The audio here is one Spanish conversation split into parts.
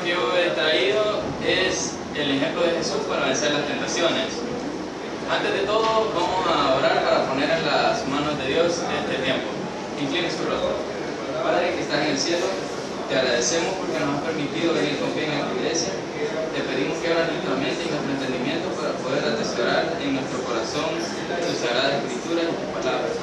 que yo he traído es el ejemplo de Jesús para vencer las tentaciones. Antes de todo, vamos a orar para poner en las manos de Dios este tiempo. Incline su rostro. Padre que estás en el cielo, te agradecemos porque nos has permitido venir con bien a tu iglesia. Te pedimos que abras nuestra mente y nuestro entendimiento para poder atesorar en nuestro corazón tu sagrada escritura y tus palabras.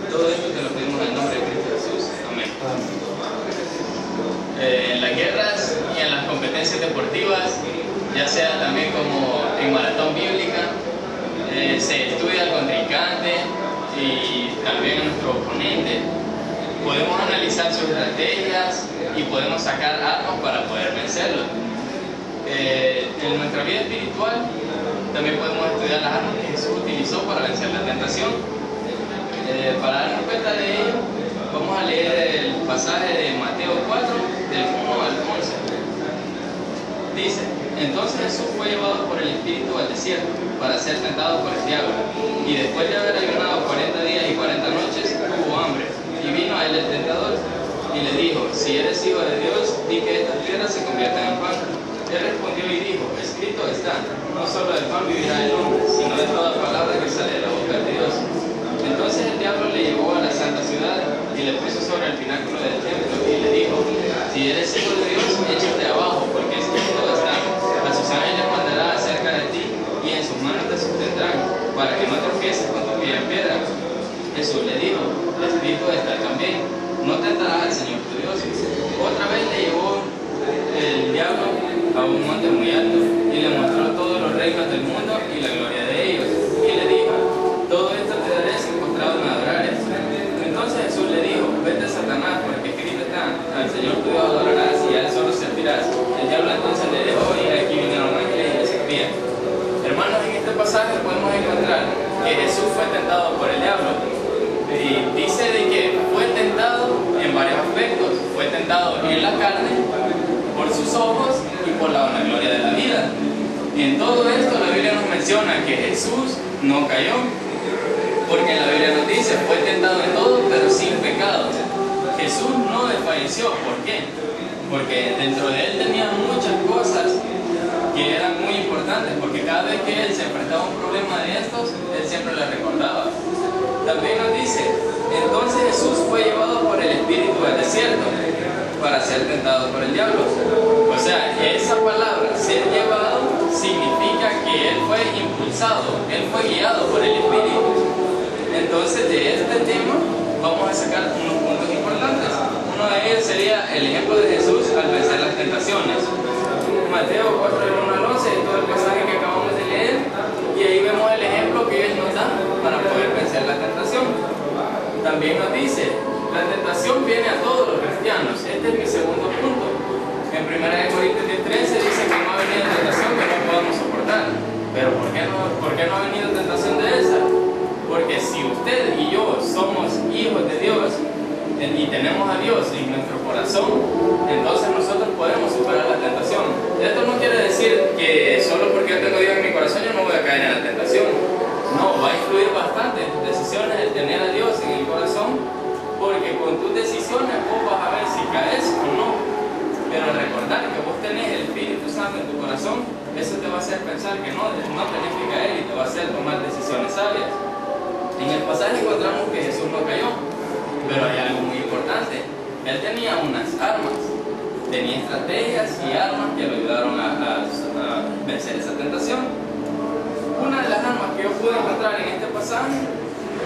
Todo esto te lo pedimos en el nombre de Cristo Jesús. Amén. En las guerras y en las competencias deportivas, ya sea también como en maratón bíblica, se estudia al contrincante y también a nuestro oponente. Podemos analizar sus estrategias y podemos sacar armas para poder vencerlo. En nuestra vida espiritual también podemos estudiar las armas que Jesús utilizó para vencer la tentación. Para darnos cuenta de ello, vamos a leer el pasaje de Mateo 4, del 1 al 11. Dice: entonces Jesús fue llevado por el Espíritu al desierto para ser tentado por el diablo, y después de haber ayunado 40 días y 40 noches, tuvo hambre. Y vino a él el tentador, y le dijo: si eres hijo de Dios, di que estas piedras se conviertan en pan. Él respondió y dijo: escrito está, no solo del pan vivirá el hombre, sino de toda palabra que sale de la boca de Dios. Entonces el diablo le llevó a la santa ciudad y le puso sobre el pináculo del templo y le dijo: si eres hijo de Dios, échate abajo, porque escrito está, a sus ángeles mandará acerca de ti y en sus manos te sustendrán, para que no tropieces con tu pie en piedra. Jesús le dijo: escrito está también, no tentarás al Señor tu Dios. Otra vez le llevó el diablo a un monte muy alto y le mostró todos los reinos del mundo y la gloria de ellos, y le dijo: todo esto te daré si postrado me adorares. Entonces Jesús le dijo: vete, Satanás, porque escrito está, al Señor tu Dios adorarás y a él solo servirás. El diablo entonces le dejó y aquí vinieron ángeles y le servían. Hermanos, en este pasaje podemos encontrar que Jesús fue tentado por el diablo. Y dice de que fue tentado en varios aspectos. Fue tentado en la carne, por sus ojos y por la vanagloria de la vida. En todo esto la Biblia nos menciona que Jesús no cayó, porque la Biblia nos dice: fue tentado en todo, pero sin pecado. Jesús no desfalleció. ¿Por qué? Porque dentro de él tenía muchas cosas que eran muy importantes, porque cada vez que él se enfrentaba a un problema de estos, él siempre le recordaba. También nos dice: entonces Jesús fue llevado por el Espíritu al desierto para ser tentado por el diablo. O sea, esa palabra, ser llevado, significa que él fue impulsado, él fue guiado por el Espíritu. Entonces, de este tema vamos a sacar unos puntos importantes. Uno de ellos sería el ejemplo de Jesús al vencer las tentaciones. Mateo 4, del 1 al 11, es todo el pasaje que acabamos de leer, y ahí vemos el ejemplo que él nos da para poder vencer la tentación. También nos dice: la tentación viene a todos los cristianos. Este es mi segundo punto. En 1 Corintios 13 dice que no ha venido tentación que no podamos soportar. Pero ¿por qué no ha venido tentación de esa? Porque si usted y yo somos hijos de Dios y tenemos a Dios en nuestro corazón, entonces nosotros podemos superar la tentación. Esto no quiere decir que solo porque yo tengo a Dios en mi corazón yo no voy a caer en la tentación. No, va a influir bastante en tus decisiones el tener a Dios en el corazón, porque con tus decisiones vos vas a ver si caes o no. Pero recordar que vos tenés el Espíritu Santo en tu corazón, eso te va a hacer pensar que no tenés que caer y te va a hacer tomar decisiones sabias. En el pasaje encontramos que Jesús no cayó, pero hay algo muy importante. Él tenía unas armas, tenía estrategias y armas que lo ayudaron a vencer esa tentación. Una de las armas que yo pude encontrar en este pasaje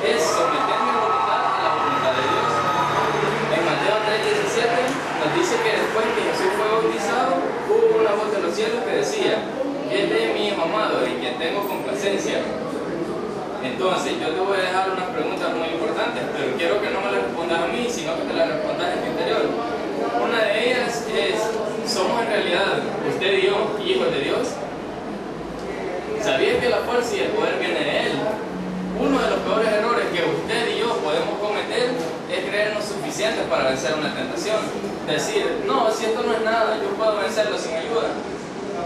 es someter mi voluntad a la voluntad de Dios. En Mateo 3:17 nos dice que después que Jesús fue bautizado, hubo una voz de los cielos que decía: este es mi Hijo amado, en quien tengo complacencia. Entonces, yo te voy a dejar unas preguntas muy importantes, pero quiero que no me las respondas a mí, sino que te las respondas en tu interior. Una de ellas es: ¿somos en realidad, usted y yo, hijos de Dios? ¿Sabías que la fuerza y el poder viene de Él? Uno de los peores errores que usted y yo podemos cometer es creernos suficientes para vencer una tentación. Decir: no, si esto no es nada, yo puedo vencerlo sin ayuda.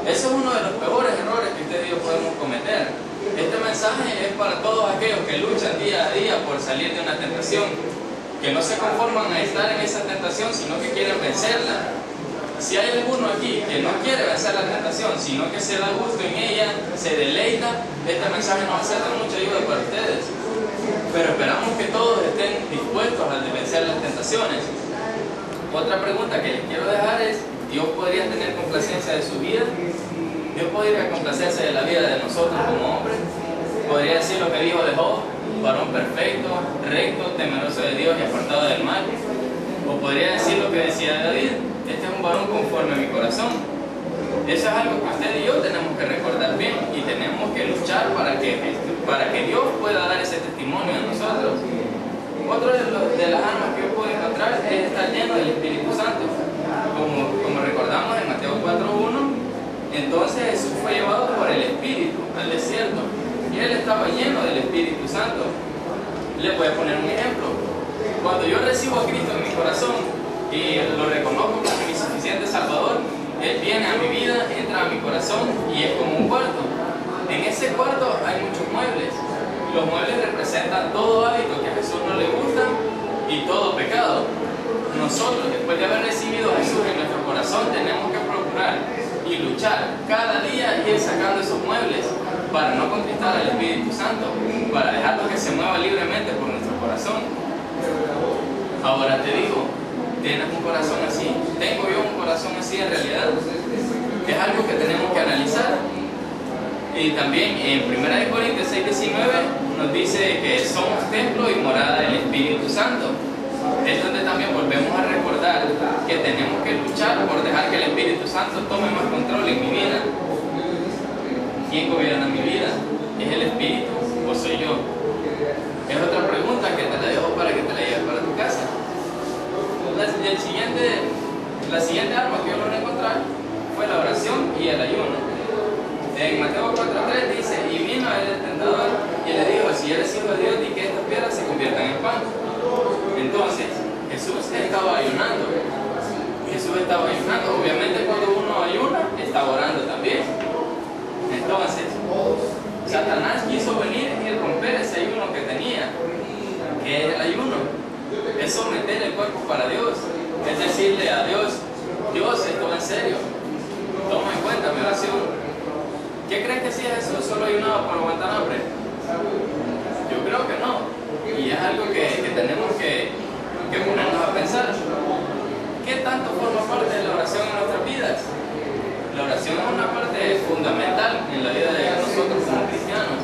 Eso es uno de los peores errores que usted y yo podemos cometer. Este mensaje es para todos aquellos que luchan día a día por salir de una tentación, que no se conforman a estar en esa tentación, sino que quieren vencerla. Si hay alguno aquí que no quiere vencer la tentación, sino que se da gusto en ella, se deleita, este mensaje no va a ser de mucha ayuda para ustedes. Pero esperamos que todos estén dispuestos a vencer las tentaciones. Otra pregunta que les quiero dejar es: ¿Dios podría tener complacencia de su vida? ¿Dios podría complacerse de la vida de nosotros como hombres? ¿Podría decir lo que dijo de Job? Varón perfecto, recto, temeroso de Dios y apartado del mal. O podría decir lo que decía David: este es un varón conforme a mi corazón. Eso es algo que usted y yo tenemos que recordar bien, y tenemos que luchar para que Dios pueda dar ese testimonio a nosotros. Otro de las armas que yo puedo encontrar es estar lleno del Espíritu Santo. Como recordamos en Mateo 4:1, entonces Jesús fue llevado por el Espíritu al desierto y él estaba lleno del Espíritu Santo. Le voy a poner un ejemplo. Cuando yo recibo a Cristo en mi corazón y lo reconozco como mi suficiente Salvador, Él viene a mi vida, entra a mi corazón y es como un cuarto. En ese cuarto hay muchos muebles. Los muebles representan todo hábito que a Jesús no le gusta y todo pecado. Nosotros, después de haber recibido a Jesús en nuestro corazón, tenemos que procurar y luchar cada día ir sacando esos muebles para no conquistar al Espíritu Santo, para dejarlo que se mueva libremente por nuestro corazón. Ahora te digo, ¿tienes un corazón así? ¿Tengo yo un corazón así en realidad? Es algo que tenemos que analizar. Y también en 1 Corintios 6:19 nos dice que somos templo y morada del Espíritu Santo. Es donde también volvemos a recordar que tenemos que luchar por dejar que el Espíritu Santo tome más control en mi vida. ¿Quién gobierna mi vida? ¿Es el Espíritu o soy yo? Es otra pregunta que te la dejo para que te la lleves para tu casa. La siguiente arma que yo logré encontrar fue la oración y el ayuno. En Mateo 4:3 dice: y vino a él el tentador y le dijo: si eres hijo de Dios, di que estas piedras se conviertan en pan. Entonces, Jesús estaba ayunando. Obviamente cuando uno ayuna, está orando también. Entonces, Satanás quiso venir y romper ese ayuno que tenía. ¿Qué es el ayuno? Es someter el cuerpo para Dios. Es decirle a Dios: Dios, esto va en serio. Toma en cuenta mi oración. ¿Qué crees que hacía Jesús? ¿Solo ayunaba por aguantar hambre? Yo creo que no. Y es algo que tenemos que ponernos a pensar. ¿Qué tanto forma parte de la oración en nuestras vidas? La oración es una parte fundamental en la vida de nosotros como cristianos.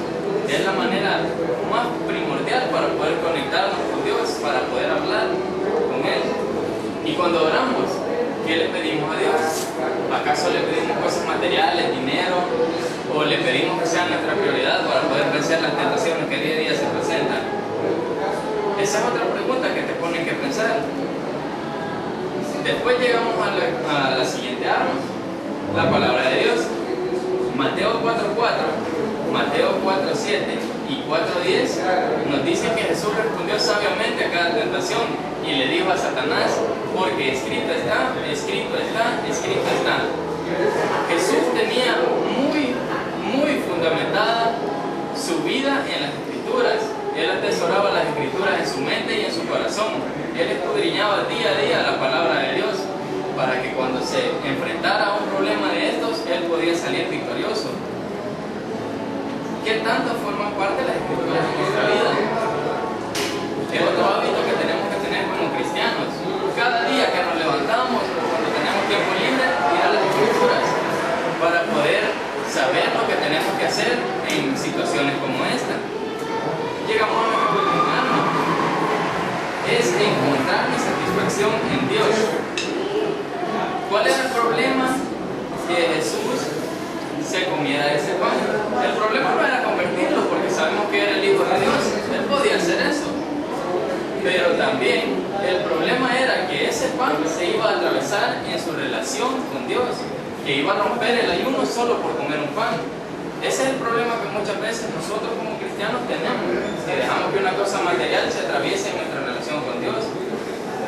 Es la manera más primordial para poder conectarnos con Dios, para poder hablar con Él. Y cuando oramos, ¿qué le pedimos a Dios? ¿Acaso le pedimos cosas materiales, dinero? ¿O le pedimos que sea nuestra prioridad para poder vencer las tentaciones que día a día se presentan? Esa es otra pregunta que te ponen que pensar. Después llegamos a la siguiente arma, la palabra de Dios. Mateo 4:4, Mateo 4:7 y 4:10 nos dice que Jesús respondió sabiamente a cada tentación y le dijo a Satanás: porque escrito está, escrito está, escrito está. Jesús tenía muy fundamentada su vida en las Escrituras. Él atesoraba las Escrituras en su mente y en su corazón. Él escudriñaba día a día la palabra de Dios para que cuando se enfrentara a un problema de estos, él podía salir victorioso. ¿Qué tanto forman parte de las Escrituras en nuestra vida? Es otro hábito que tenemos que tener como cristianos. Cada día que nos levantamos, cuando tenemos tiempo libre, ir a las Escrituras para poder saber lo que tenemos que hacer en situaciones como esta. Llegamos a nuestro último arma. Es encontrar mi satisfacción en Dios. ¿Cuál era el problema? Que Jesús se comiera ese pan. El problema no era convertirlo, porque sabemos que era el Hijo de Dios. Él podía hacer eso. Pero también el problema era que ese pan se iba a atravesar en su relación con Dios, que iba a romper el ayuno solo por comer un pan. Ese es el problema que muchas veces nosotros como cristianos tenemos, que dejamos que una cosa material se atraviese en nuestra relación con Dios.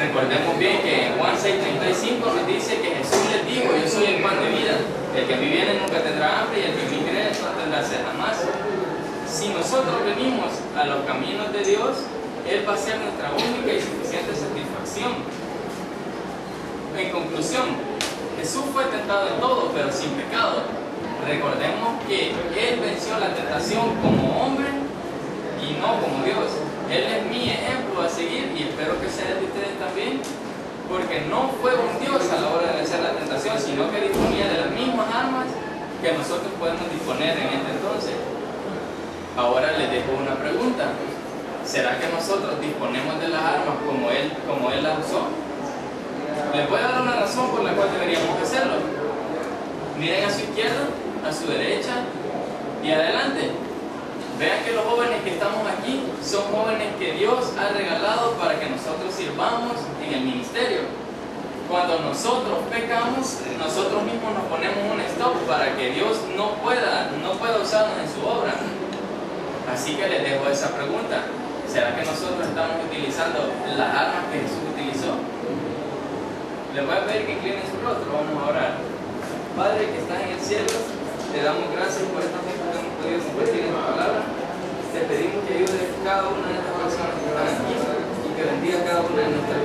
Recordemos bien que en Juan 6:35 nos dice que Jesús les dijo: yo soy el pan de vida, el que a mí viene nunca tendrá hambre y el que a mí cree no tendrá sed jamás. Si nosotros venimos a los caminos de Dios, Él va a ser nuestra única y suficiente satisfacción. En conclusión, Jesús fue tentado en todo, pero sin pecado. Recordemos que Él venció la tentación como hombre y no como Dios. Él es mi ejemplo a seguir y espero que sea de ustedes también, porque no fue un Dios a la hora de vencer la tentación, sino que disponía de las mismas armas que nosotros podemos disponer en este entonces. Ahora les dejo una pregunta. ¿Será que nosotros disponemos de las armas como Él las usó? Les voy a dar una razón por la cual deberíamos hacerlo. Miren a su izquierda, a su derecha y adelante. Vean que los jóvenes que estamos aquí son jóvenes que Dios ha regalado para que nosotros sirvamos en el ministerio. Cuando nosotros pecamos, nosotros mismos nos ponemos un stop para que Dios no pueda usarnos en su obra. Así que les dejo esa pregunta. ¿Será que nosotros estamos utilizando las armas que Jesús utilizó? Les voy a pedir que inclinen su rostro, vamos a orar. Padre que estás en el cielo, te damos gracias por esta tiempo que hemos podido compartir en tu palabra. Te pedimos que ayudes a cada una de estas personas que están aquí y que bendiga a cada una de nuestras